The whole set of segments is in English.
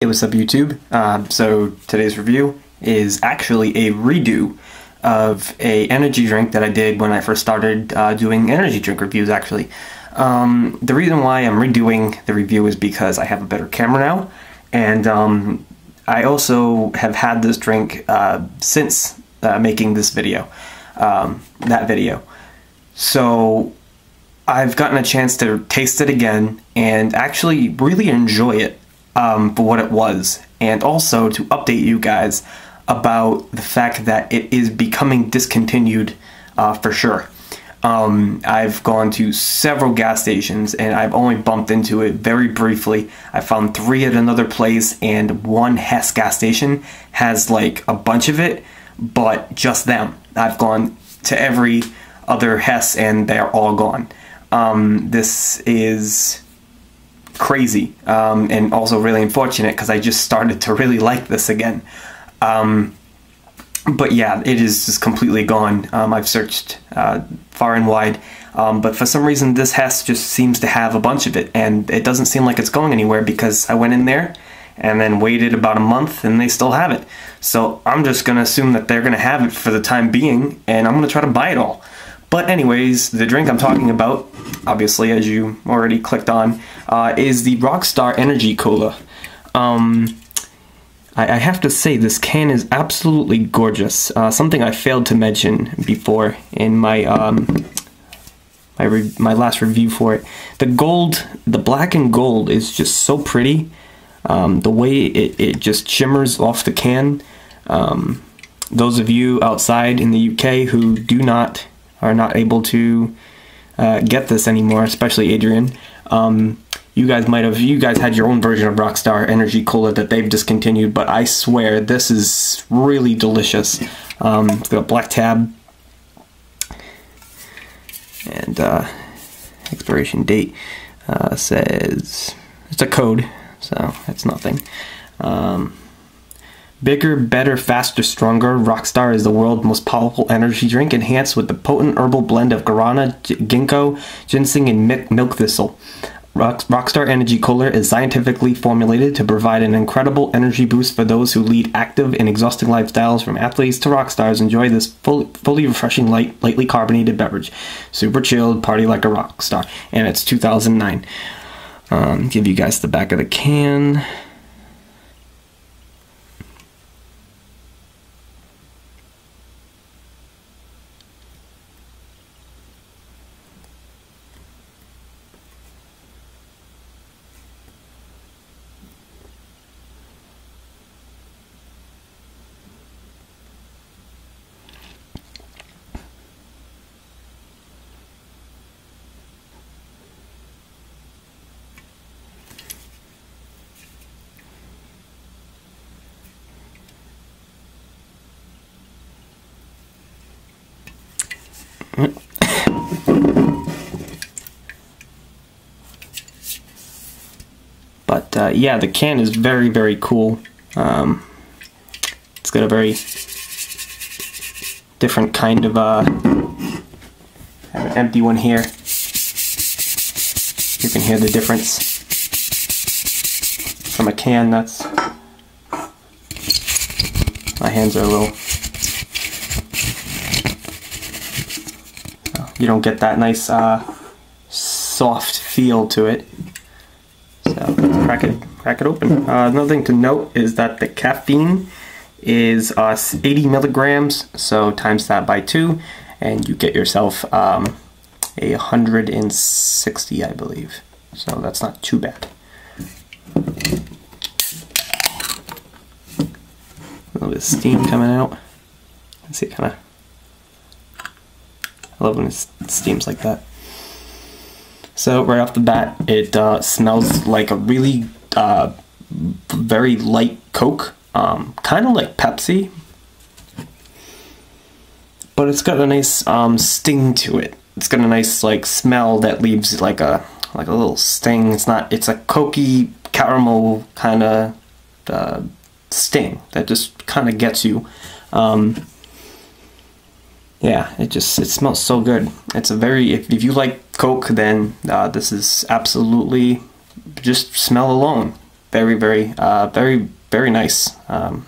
Hey, what's up YouTube? So today's review is actually a redo of a energy drink that I did when I first started doing energy drink reviews actually. The reason why I'm redoing the review is because I have a better camera now, and I also have had this drink since making this video, that video. So I've gotten a chance to taste it again and actually really enjoy it for what it was, and also to update you guys about the fact that it is becoming discontinued for sure. I've gone to several gas stations and I've only bumped into it very briefly. I found 3 at another place, and 1 Hess gas station has like a bunch of it, but just them. I've gone to every other Hess and they're all gone. This is crazy, and also really unfortunate because I just started to really like this again. But yeah, it is just completely gone. I've searched far and wide, but for some reason this Hess just seems to have a bunch of it, and it doesn't seem like it's going anywhere because I went in there and then waited about a month and they still have it. So I'm just gonna assume that they're gonna have it for the time being, and I'm gonna try to buy it all. But anyways, the drink I'm talking about, obviously, as you already clicked on, is the Rockstar Energy Cola. I have to say, this can is absolutely gorgeous. Something I failed to mention before in my my last review for it. The black and gold is just so pretty. The way it just shimmers off the can. Those of you outside in the UK who are not able to get this anymore, especially Adrian. You guys had your own version of Rockstar Energy Cola that they've discontinued, but I swear this is really delicious. It's got a black tab and expiration date says it's a code, so it's nothing. Bigger, better, faster, stronger. Rockstar is the world's most powerful energy drink, enhanced with the potent herbal blend of guarana, ginkgo, ginseng, and milk thistle. Rockstar Energy Cola is scientifically formulated to provide an incredible energy boost for those who lead active and exhausting lifestyles. From athletes to rock stars, enjoy this fully refreshing, lightly carbonated beverage. Super chilled, party like a rock star. And it's 2009. Give you guys the back of the can. But yeah, the can is very, very cool. It's got a very different kind of I have an empty one here. You can hear the difference from a can. That's, my hands are a little, you don't get that nice soft feel to it. So let's crack it open. Another thing to note is that the caffeine is 80 milligrams, so times that by 2, and you get yourself 160, I believe. So that's not too bad. A little bit of steam coming out. Let's see, kind of. I love when it steams like that. So right off the bat, it smells like a really very light Coke, kind of like Pepsi, but it's got a nice sting to it. It's got a nice like smell that leaves like a little sting. It's a cokey caramel kind of sting that just kind of gets you. Yeah, it smells so good. It's a very, if you like Coke, then this is absolutely, just smell alone. very nice.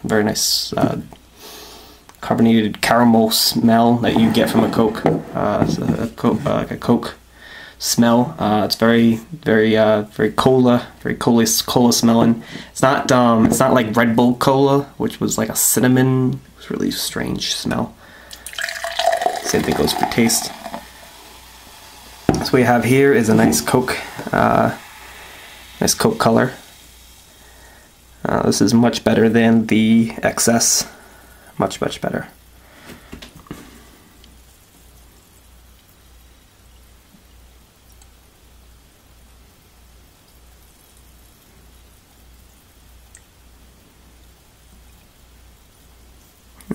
Very nice carbonated caramel smell that you get from a Coke. Like a Coke smell. It's very cola, cola smelling. It's not like Red Bull Cola, which was like a cinnamon. It was really strange smell. Same thing goes for taste. So what we have here is a nice Coke color. This is much better than the XS. Much better.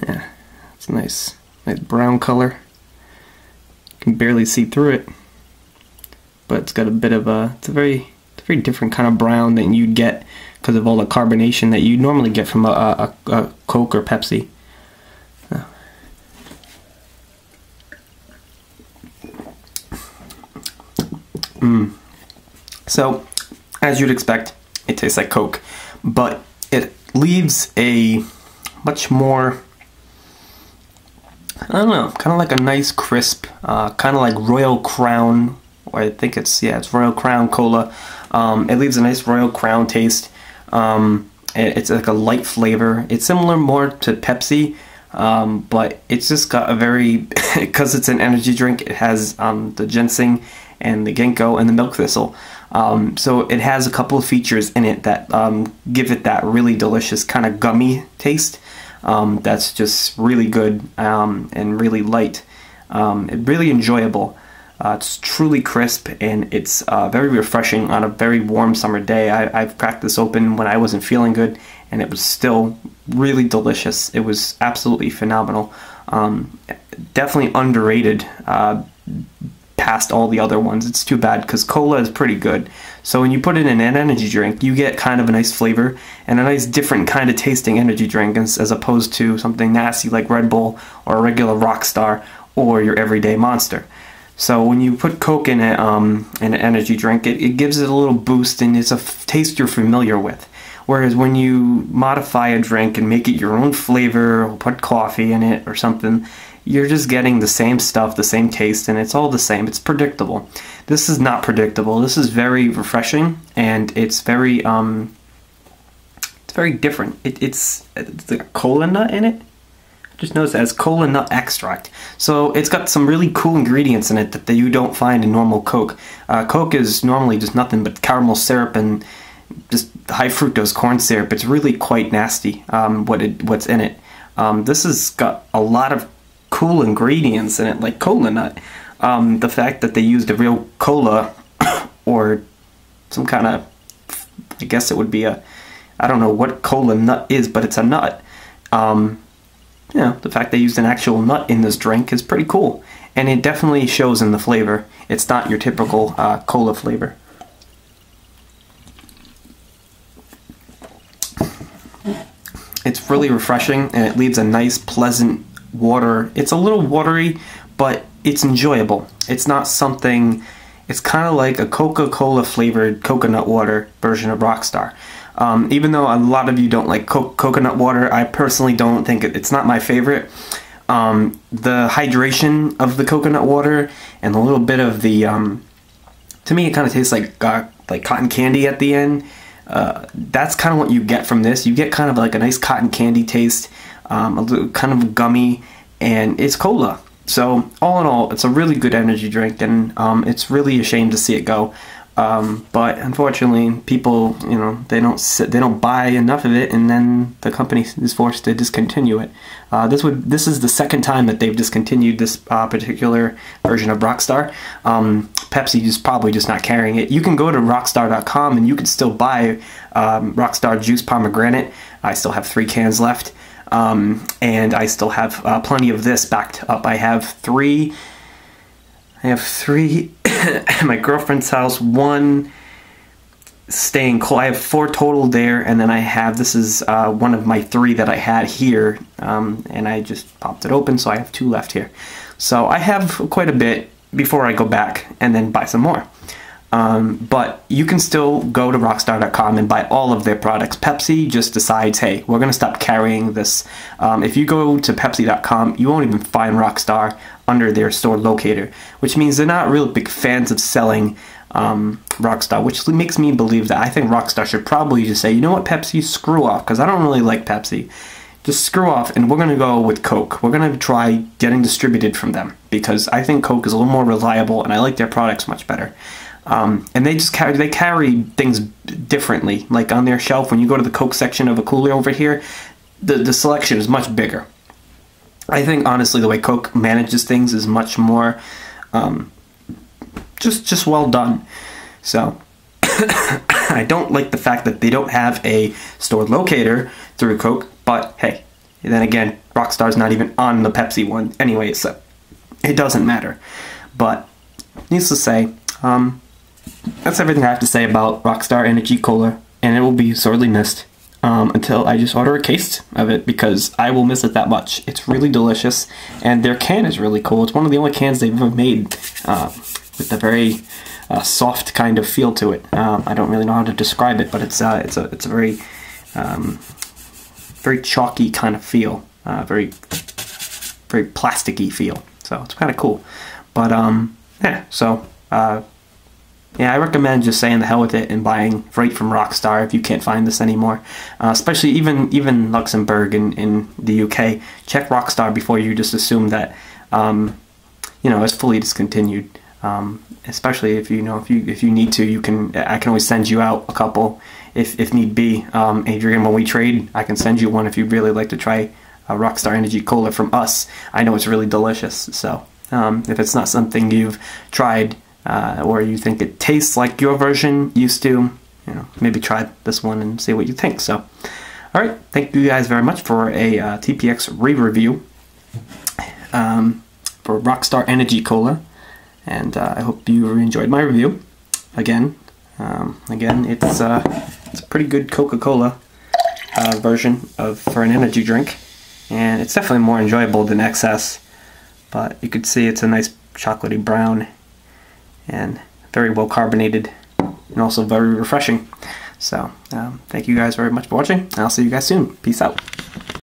Yeah, it's a nice brown color. You can barely see through it, but it's got a bit of it's a very different kind of brown than you'd get because of all the carbonation that you normally get from a Coke or Pepsi. So, as you'd expect, it tastes like Coke, but it leaves a much more, I don't know, kind of like a nice crisp, kind of like Royal Crown, or I think it's Royal Crown Cola. It leaves a nice Royal Crown taste. It's like a light flavor. It's similar more to Pepsi, but it's just got a very, because it's an energy drink, it has the ginseng and the ginkgo and the milk thistle. So it has a couple of features in it that give it that really delicious kind of gummy taste. That's just really good and really light. Really enjoyable. It's truly crisp, and it's very refreshing on a very warm summer day. I've cracked this open when I wasn't feeling good, and it was still really delicious. It was absolutely phenomenal. Definitely underrated past all the other ones. It's too bad because cola is pretty good. So when you put it in an energy drink, you get kind of a nice flavor and a nice different kind of tasting energy drink as opposed to something nasty like Red Bull or a regular Rockstar or your everyday Monster. So when you put Coke in an energy drink, it gives it a little boost, and it's a taste you're familiar with. Whereas when you modify a drink and make it your own flavor, or put coffee in it or something, you're just getting the same stuff, the same taste, and it's all the same. It's predictable. This is not predictable. This is very refreshing, and it's very different. It's a cola nut in it. Just notice it has cola nut extract. So it's got some really cool ingredients in it that you don't find in normal Coke. Coke is normally just nothing but caramel syrup and just high fructose corn syrup. It's really quite nasty what's in it. This has got a lot of cool ingredients in it, like cola nut. The fact that they used a real cola or some kind of, I guess it would be I don't know what cola nut is, but it's a nut. You know, the fact they used an actual nut in this drink is pretty cool, and it definitely shows in the flavor. It's not your typical cola flavor. It's really refreshing, and it leaves a nice, pleasant water. It's a little watery, but it's enjoyable. It's not something, it's kind of like a Coca-Cola flavored coconut water version of Rockstar. Even though a lot of you don't like coconut water, I personally don't think it's not my favorite. The hydration of the coconut water and a little bit of the, to me it kind of tastes like cotton candy at the end. That's kind of what you get from this. You get kind of like a nice cotton candy taste, a little kind of gummy, and it's cola. So all in all, it's a really good energy drink, and it's really a shame to see it go. But unfortunately, people, you know, they don't buy enough of it, and then the company is forced to discontinue it. This is the second time that they've discontinued this particular version of Rockstar. Pepsi is probably just not carrying it. You can go to rockstar.com and you can still buy Rockstar Juice Pomegranate. I still have 3 cans left, and I still have plenty of this backed up. I have three at my girlfriend's house, 1 staying cold. I have 4 total there, and then I have, this is one of my 3 that I had here, and I just popped it open, so I have 2 left here. So I have quite a bit before I go back and then buy some more. But you can still go to Rockstar.com and buy all of their products. Pepsi just decides, hey, we're going to stop carrying this. If you go to Pepsi.com, you won't even find Rockstar under their store locator, which means they're not real big fans of selling Rockstar, which makes me believe that I think Rockstar should probably just say, you know what, Pepsi, screw off, because I don't really like Pepsi. Just screw off, and we're going to go with Coke. We're going to try getting distributed from them, because I think Coke is a little more reliable, and I like their products much better. And they carry things differently. Like on their shelf, when you go to the Coke section of a cooler over here, the selection is much bigger. I think honestly the way Coke manages things is much more just well done. So I don't like the fact that they don't have a store locator through Coke, but hey, then again, Rockstar's not even on the Pepsi one anyway, so it doesn't matter. But needless to say, that's everything I have to say about Rockstar Energy Cola, and it will be sorely missed until I just order a case of it, because I will miss it that much. It's really delicious, and their can is really cool. It's one of the only cans they've ever made with a very soft kind of feel to it. I don't really know how to describe it, but it's a very very chalky kind of feel, very plasticky feel. So it's kind of cool. But yeah, so. Yeah, I recommend just saying the hell with it and buying right from Rockstar if you can't find this anymore. Especially even Luxembourg in the UK. Check Rockstar before you just assume that it's fully discontinued. Especially if if you need to, I can always send you out a couple if need be. Adrian, when we trade, I can send you one if you'd really like to try Rockstar Energy Cola from us. I know it's really delicious. So if it's not something you've tried, or you think it tastes like your version used to, maybe try this one and see what you think. So, all right, thank you guys very much for a TPX re-review for Rockstar Energy Cola, and I hope you enjoyed my review. Again, it's a pretty good Coca-Cola version for an energy drink, and it's definitely more enjoyable than XS. But you could see it's a nice chocolatey brown, and very well carbonated, and also very refreshing. So thank you guys very much for watching, and I'll see you guys soon. Peace out.